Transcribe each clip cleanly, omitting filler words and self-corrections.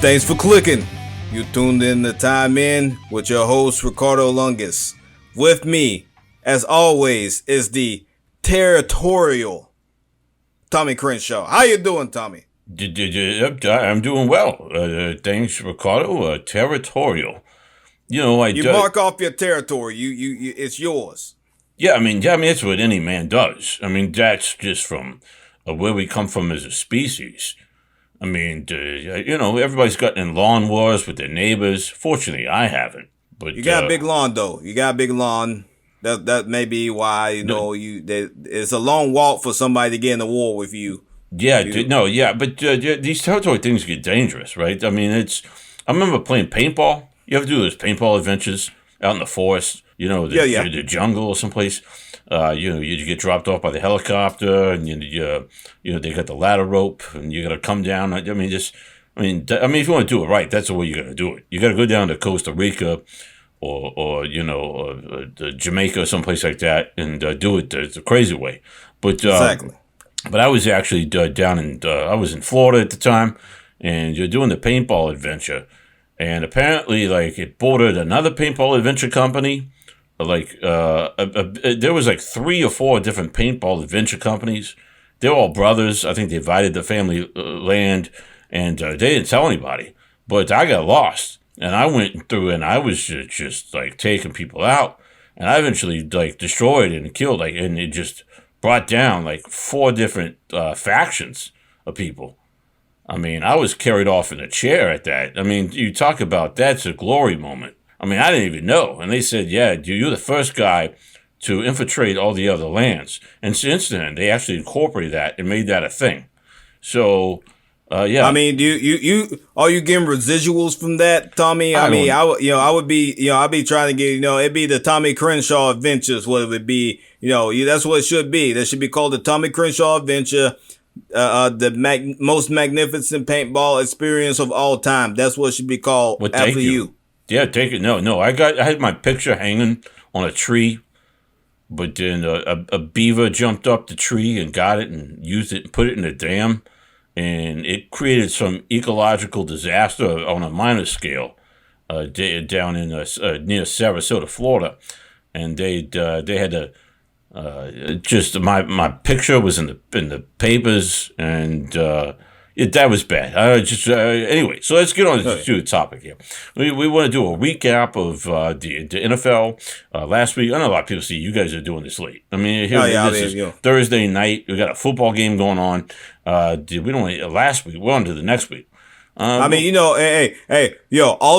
Thanks for clicking. You tuned in to Time In with your host, Ricardo Lungus. With me, as always, is the territorial Tommy Crenshaw. How you doing, Tommy? I'm doing well. Thanks, Ricardo. Territorial. You mark off your territory. You, it's yours. Yeah, I mean, that's what any man does. I mean, that's just from where we come from as a species. I mean, everybody's gotten in lawn wars with their neighbors. Fortunately, I haven't. But you got a big lawn, though. You got a big lawn. That may be why it's a long walk for somebody to get in a war with you. Yeah, but these territory things get dangerous, right? I mean, I remember playing paintball. You ever do those paintball adventures out in the forest? The jungle or someplace. You get dropped off by the helicopter, and they got the ladder rope, and you got to come down. I mean, if you want to do it right, that's the way you got to do it. You got to go down to Costa Rica, or Jamaica, or someplace like that, and do it the crazy way. But exactly. But I was actually I was in Florida at the time, and you're doing the paintball adventure, and apparently, it bordered another paintball adventure company. There was 3 or 4 different paintball adventure companies. They're all brothers. I think they divided the family land, and they didn't tell anybody. But I got lost, and I went through, and I was just taking people out, and I eventually destroyed and killed, and it just brought down 4 different factions of people. I mean, I was carried off in a chair at that. I mean, you talk about that's a glory moment. I mean, I didn't even know. And they said, yeah, you're the first guy to infiltrate all the other lands. And since then, they actually incorporated that and made that a thing. So, yeah. I mean, are you getting residuals from that, Tommy? I'd be trying to get, it'd be the Tommy Crenshaw Adventures. What it would be, that's what it should be. That should be called the Tommy Crenshaw Adventure. The most magnificent paintball experience of all time. That's what it should be called after you. Yeah, take it. No, I had my picture hanging on a tree, but then a beaver jumped up the tree and got it and used it and put it in a dam, and it created some ecological disaster on a minor scale down in near Sarasota, Florida, and they had to just my picture was in the papers, and that was bad. Anyway, so let's get on to the topic here. We want to do a recap of the NFL last week. I know a lot of people see you guys are doing this late. I mean, this is Thursday night. We got a football game going on. Last week. We're on to the next week. All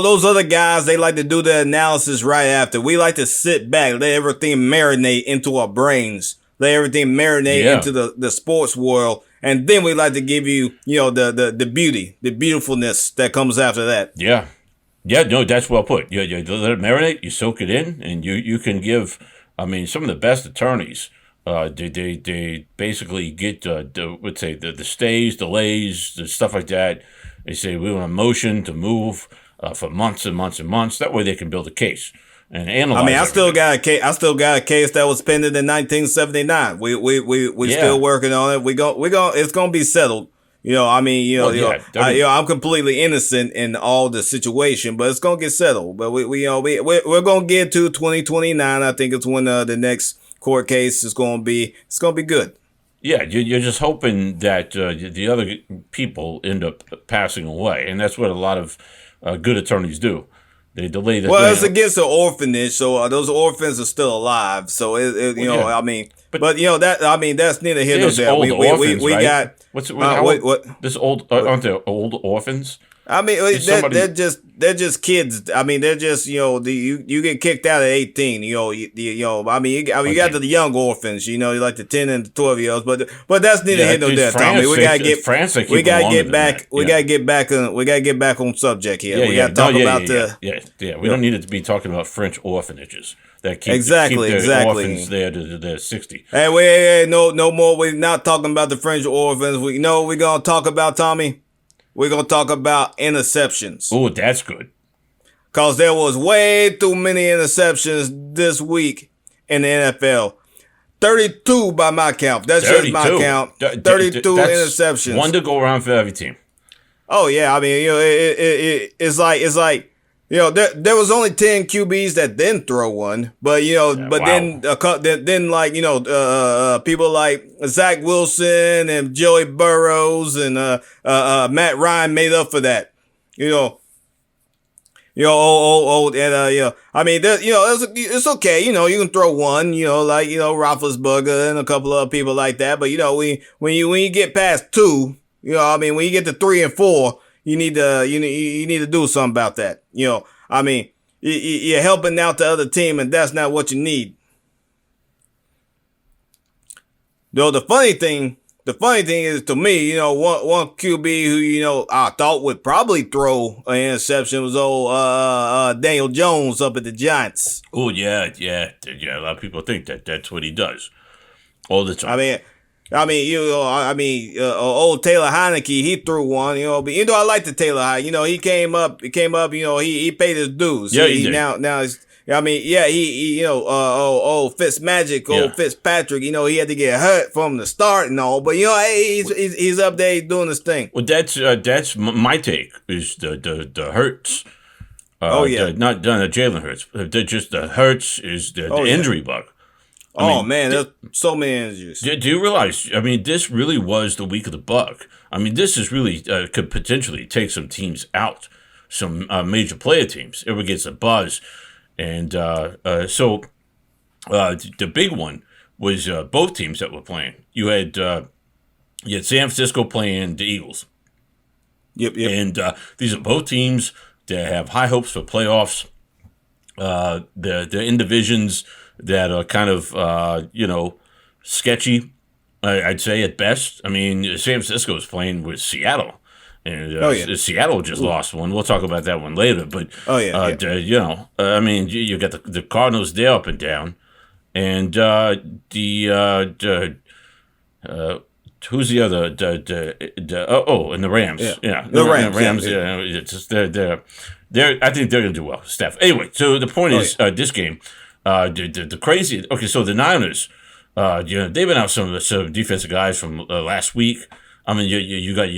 those other guys, they like to do the analysis right after. We like to sit back, let everything marinate into our brains, let everything marinate into the sports world. And then we like to give you, the beauty, the beautifulness that comes after that. Yeah. Yeah, no, that's well put. You let it marinate, you soak it in, and you can give, some of the best attorneys, they basically get, the stays, delays, the stuff like that. They say, we want a motion to move for months and months and months. That way they can build a case. And analyze. I still got a case. I still got a case that was pending in 1979. We still working on it. It's gonna be settled. I'm completely innocent in all the situation, but it's gonna get settled. But we're gonna get to 2029. I think it's when the next court case is gonna be. It's gonna be good. Yeah, you're just hoping that the other people end up passing away, and that's what a lot of good attorneys do. They delay the. Well, it's against the orphanage, so those orphans are still alive. So that's neither here nor there. We got this old aren't there old orphans? They're just kids. They're just you get kicked out at 18. You got the young orphans. Like the 10 and the 12-year-olds. But that's neither here nor there, Tommy. We gotta get back on subject here. We gotta talk about We don't need to be talking about French orphanages that keep their orphans there to they're 60. Hey, no more. We're not talking about the French orphans. We're gonna talk about, Tommy. We're going to talk about interceptions. Oh, that's good. Because there was way too many interceptions this week in the NFL. 32 by my count. That's 32. Just my count. 32 interceptions. One to go around for every team. Oh yeah, I mean, it's like. There was only 10 QBs that didn't throw one, but Wow. then like people like Zach Wilson and Joey Burrows and Matt Ryan made up for that. I mean, it's okay. You can throw one. Like Roethlisberger and a couple of people like that. But when you get past two, I mean, when you get to 3 and 4. You need to do something about that. I mean, you're helping out the other team, and that's not what you need. Though the funny thing is to me, one QB who I thought would probably throw an interception was old Daniel Jones up at the Giants. Oh yeah. A lot of people think that's what he does all the time. Old Taylor Heineke, he threw one, but I like the Taylor Heineke. He came up, he paid his dues. Yeah, he did. Now, old Fitzmagic, Fitzpatrick, he had to get hurt from the start and all, but he's up there doing his thing. Well, that's my take is the Hurts. Not Jalen Hurts. Just the Hurts is the injury bug. There's so many injuries. Do you realize, this really was the week of the bug. This is really could potentially take some teams out, some major player teams. Everyone gets a buzz. And so the big one was both teams that were playing. You had San Francisco playing the Eagles. Yep. And these are both teams that have high hopes for playoffs. They're in divisions that are kind of, sketchy, I'd say at best. San Francisco is playing with Seattle. And Seattle just lost one. We'll talk about that one later. But, you got the Cardinals, they're up and down. And who's the other? And the Rams. Yeah. The Rams. I think they're going to do well, Steph. Anyway, so the point is, this game, the crazy. Okay, so the Niners, they've been out some defensive guys from last week. You got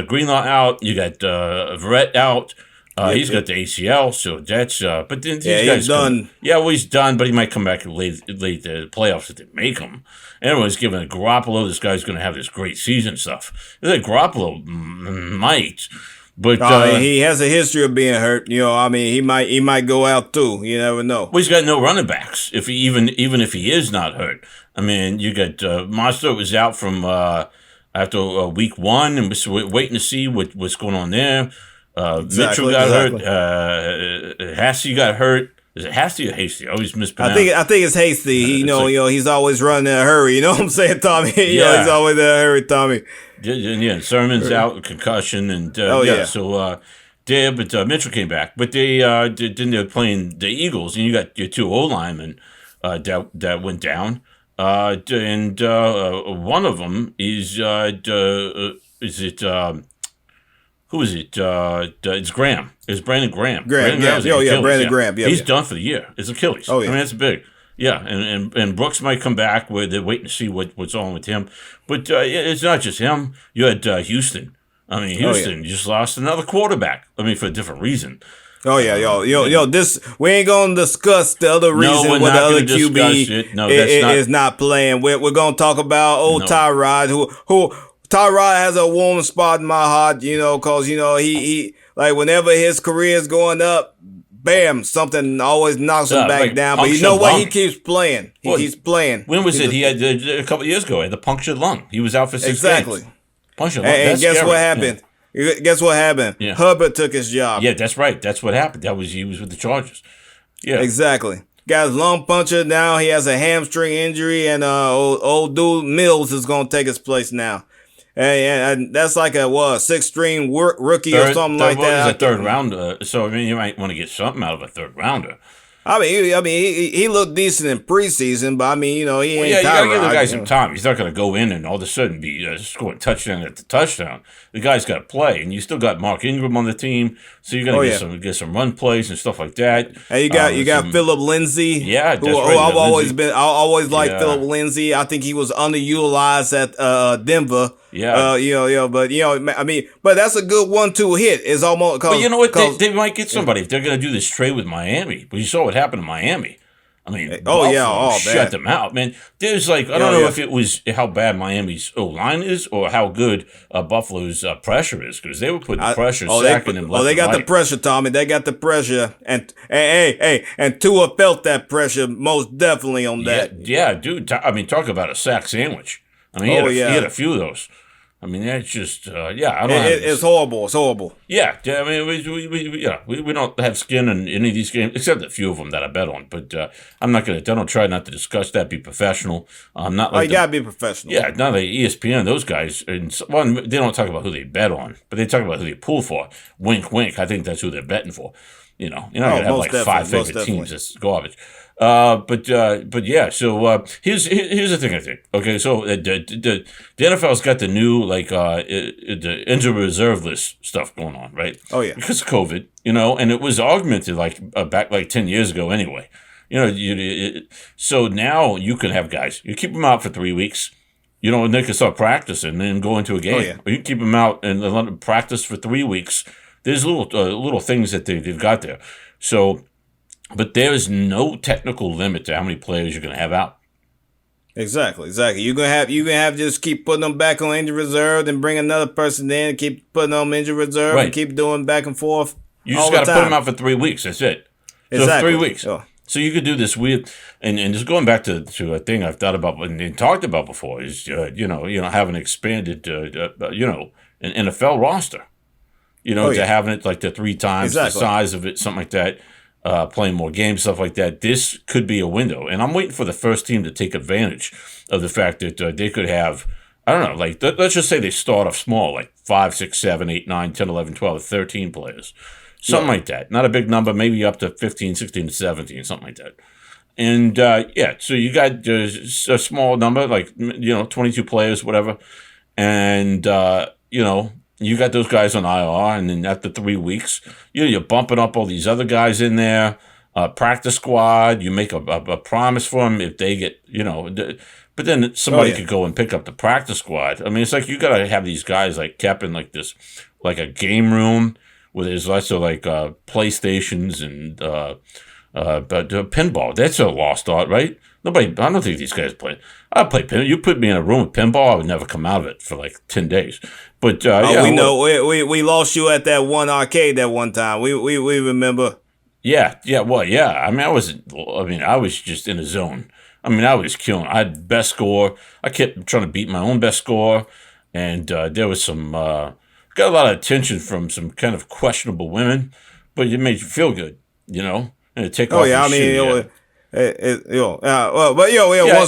Greenlaw out, you got Verrett out. He's got the ACL, so that's. But then these guys he's done. He's done, but he might come back late the playoffs if they make him. Everyone's giving Garoppolo. This guy's going to have this great season stuff. Garoppolo might. But he has a history of being hurt. He might go out too. You never know. Well, he's got no running backs. Even if he is not hurt, you got Monster was out from after week 1, and we're waiting to see what's going on there. Mitchell got hurt. Hasty got hurt. Is it Hasty or Hasty? I always mispronounce. I think it's Hasty. He's always running in a hurry. You know what I'm saying, Tommy? He's always in a hurry, Tommy. Yeah, Sermon's out with concussion, and so but Mitchell came back. But they're playing the Eagles, and you got your 2 O-linemen that went down, and one of them is who is it? It's Graham. It's Brandon Graham. Brandon Graham. Yeah, he's done for the year. It's Achilles. Oh yeah, that's big. Yeah, and Brooks might come back. Where they're waiting to see what's on with him. But it's not just him. You had Houston. Houston just lost another quarterback. For a different reason. Oh yeah, this we ain't gonna discuss the other reason why the other QB is not playing. We're gonna talk about Tyrod, who Tyrod has a warm spot in my heart. Cause he like whenever his career is going up, bam, something always knocks him back down. But you know what? He keeps playing. He keeps playing. When was it? He had a couple of years ago. He had the punctured lung. He was out for 6 games. Punctured lung. And guess what happened? Guess what happened? Yeah. Hubbard took his job. Yeah, that's right. That's what happened. He was with the Chargers. Yeah, exactly. Got his lung punctured. Now he has a hamstring injury, and old dude Mills is gonna take his place now. And that's like a 6th-string rookie or something like that. He's a 3rd rounder, so you might want to get something out of a 3rd rounder. He looked decent in preseason, but I mean, he ain't. Yeah, you gotta give the guy Tyrod, some time. He's not gonna go in and all of a sudden be scoring touchdown at the touchdown. The guy's got to play, and you still got Mark Ingram on the team, so you're gonna get some run plays and stuff like that. And you got Philip Lindsay. Yeah, who I always liked Philip Lindsay. I think he was underutilized at Denver. Yeah, but that's a good 1-2 hit. It's almost. But you know what? They might get somebody if they're going to do this trade with Miami. But you saw what happened to Miami. I mean, shut them out, man. There's I don't know if it was how bad Miami's O-line is or how good Buffalo's pressure is, because they were putting pressure, sacking them left. They got the pressure, Tommy. They got the pressure, and and Tua felt that pressure most definitely on that. Yeah, dude. I mean, talk about a sack sandwich. I mean, he had a few of those. I mean, that's just, I don't know. It's horrible. It's horrible. Yeah. I mean, we don't have skin in any of these games, except a few of them that I bet on. But I don't try not to discuss that, be professional. I'm not like. You got to be professional. Yeah, not like ESPN, those guys. And they don't talk about who they bet on, but they talk about who they pull for. Wink, wink. I think that's who they're betting for. You're not going to have 5 favorite teams. It's garbage. But yeah. So here's the thing. I think. Okay, so the NFL's got the new the injured reserve list stuff going on, right? Oh yeah. Because of COVID, and it was augmented back 10 years ago anyway. So now you can have guys. You keep them out for 3 weeks. And they can start practicing and then go into a game. Oh, yeah. Or you can keep them out and let them practice for 3 weeks. There's little things that they've got there. So. But there is no technical limit to how many players you're going to have out. Exactly. You're gonna have just keep putting them back on injured reserve, and bring another person in, keep putting them on injured reserve, and keep doing back and forth. You just got to put them out for 3 weeks. That's it. Exactly. So 3 weeks. Oh. So you could do this weird, and just going back to a thing I've thought about and talked about before is having expanded an NFL roster. To having it like the 3 times the size of it, something like that. Playing more games, stuff like that. This could be a window. And I'm waiting for the first team to take advantage of the fact that they could have, I don't know, let's just say they start off small, like 5, 6, 7, 8, 9, 10, 11, 12, 13 players. Something like that. Not a big number, maybe up to 15, 16, 17, something like that. And, so you got a small number, 22 players, whatever. And, you got those guys on IR, and then after 3 weeks, you're bumping up all these other guys in there, practice squad. You make a promise for them if they get, but then somebody could go and pick up the practice squad. I mean, it's like you got to have these guys kept in this, a game room where there's lots of PlayStations and but pinball. That's a lost art, right? I don't think these guys play. I play pinball. You put me in a room with pinball, I would never come out of it for 10 days. But we know we lost you at that one arcade that one time. We remember. Yeah. Well, yeah. I mean, I was just in a zone. I mean, I was killing. I had best score. I kept trying to beat my own best score, and there was some got a lot of attention from some kind of questionable women, but it made you feel good, and take off. Yeah, I mean. Once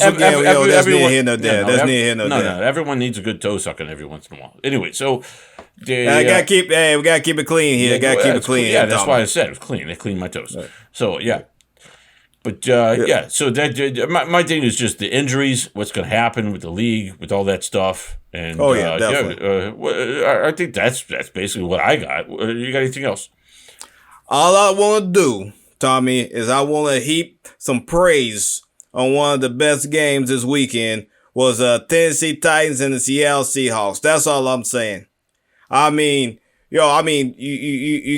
again, that's neither here nor there. That's neither here nor there. No, everyone needs a good toe sucking every once in a while. Anyway, so we gotta keep it clean here. Gotta keep it clean. Yeah, that's why I said it was clean. They cleaned my toes. Right. So yeah, but So that my thing is just the injuries. What's going to happen with the league, with all that stuff, and definitely. I think that's basically what I got. You got anything else? All I want to do, Tommy, is I want to heap some praise on one of the best games this weekend was Tennessee Titans and the Seattle Seahawks. That's all I'm saying. I mean, you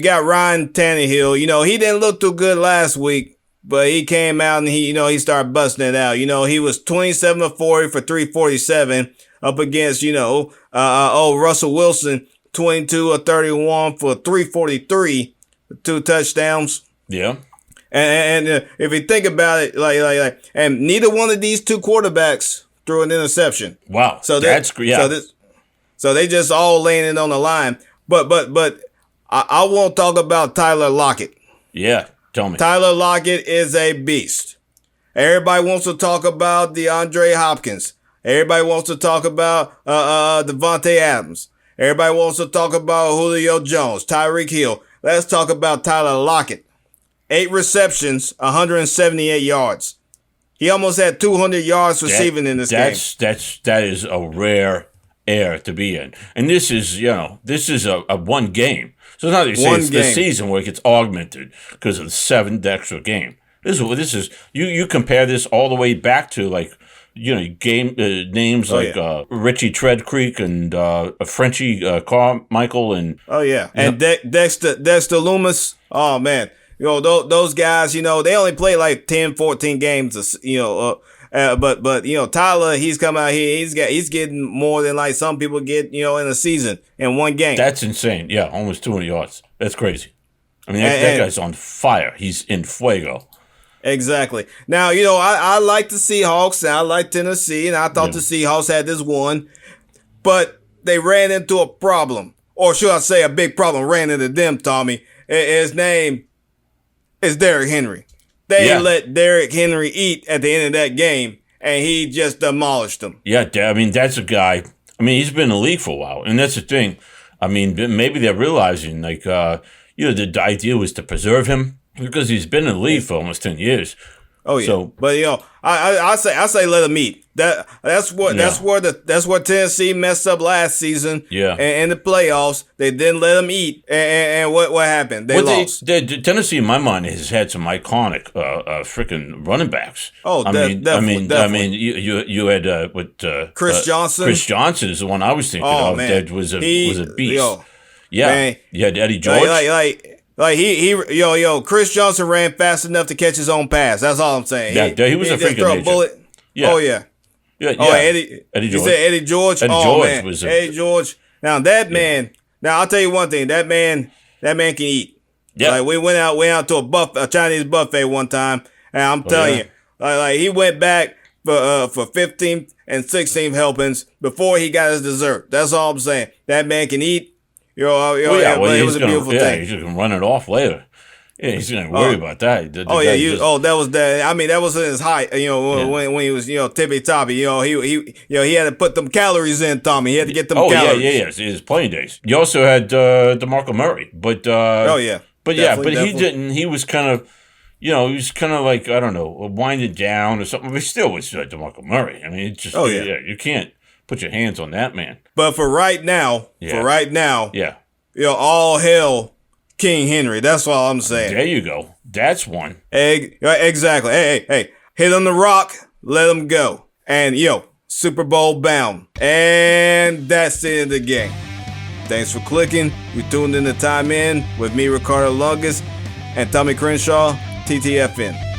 got Ryan Tannehill. He didn't look too good last week, but he came out and he started busting it out. He was 27 of 40 for 347 up against, Russell Wilson, 22 of 31 for 343, 2 touchdowns. Yeah. And if you think about it, and neither one of these 2 quarterbacks threw an interception. Wow. So that's great. So they just all laying it on the line. But I won't talk about Tyler Lockett. Yeah, tell me. Tyler Lockett is a beast. Everybody wants to talk about DeAndre Hopkins. Everybody wants to talk about Devontae Adams. Everybody wants to talk about Julio Jones, Tyreek Hill. Let's talk about Tyler Lockett. 8 receptions, 178 yards. He almost had 200 yards receiving in this game. That is a rare air to be in. And this is a one game. So it's not that you say it's the season where it gets augmented because of the 7th extra game. This is you compare this all the way back to game names Richie Tread Creek and Frenchie Carmichael and Dexter Loomis. Oh man, those guys. They only play like 10, 14 games. But Tyler, he's come out here. He's getting more than like some people get in a season in one game. That's insane. Yeah, almost 200 yards. That's crazy. I mean, that guy's on fire. He's in fuego. Exactly. Now, I like the Seahawks and I like Tennessee, and I thought the Seahawks had this one, but they ran into a problem, or should I say a big problem ran into them, Tommy. His name is Derrick Henry. They let Derrick Henry eat at the end of that game, and he just demolished them. Yeah, I mean, that's a guy. I mean, he's been in the league for a while, and that's the thing. I mean, maybe they're realizing, the idea was to preserve him. Because he's been in the league for almost 10 years. Oh yeah. So, but I say let him eat. That's what Tennessee messed up last season. Yeah. In the playoffs, they didn't let him eat, and what happened? They lost. Tennessee, in my mind, has had some iconic freaking running backs. Oh, definitely. I mean, you had Chris Johnson. Chris Johnson is the one I was thinking of. Man. That was a beast. Yeah. Man. You had Eddie George. Chris Johnson ran fast enough to catch his own pass. That's all I'm saying. Yeah, he was a freaking nature. Bullet. Yeah. Oh yeah. Yeah. Oh, Eddie George. You said Eddie George. Eddie George. Now that man. Now I'll tell you one thing. That man can eat. Yeah. Like we went out to a Chinese buffet one time, and I'm telling you, like he went back for 15 and 16 helpings before he got his dessert. That's all I'm saying. That man can eat. It was a beautiful thing. Yeah, he's just gonna run it off later. Yeah, he's gonna worry about that. That was that. I mean, that was in his height. When he was tippy toppy. He had to put them calories in, Tommy. He had to get them calories. Yeah. His playing days. You also had DeMarco Murray, but he didn't. He was kind of. Like, I don't know, winded down or something. But he still was DeMarco Murray. I mean, it's just you can't put your hands on that man. But for right now, all hail King Henry. That's all I'm saying. There you go. That's one. Exactly. Hey, hit on the rock, let him go. And Super Bowl bound. And that's the end of the game. Thanks for clicking. You tuned in to Time In with me, Ricardo Lungus, and Tommy Crenshaw, TTFN.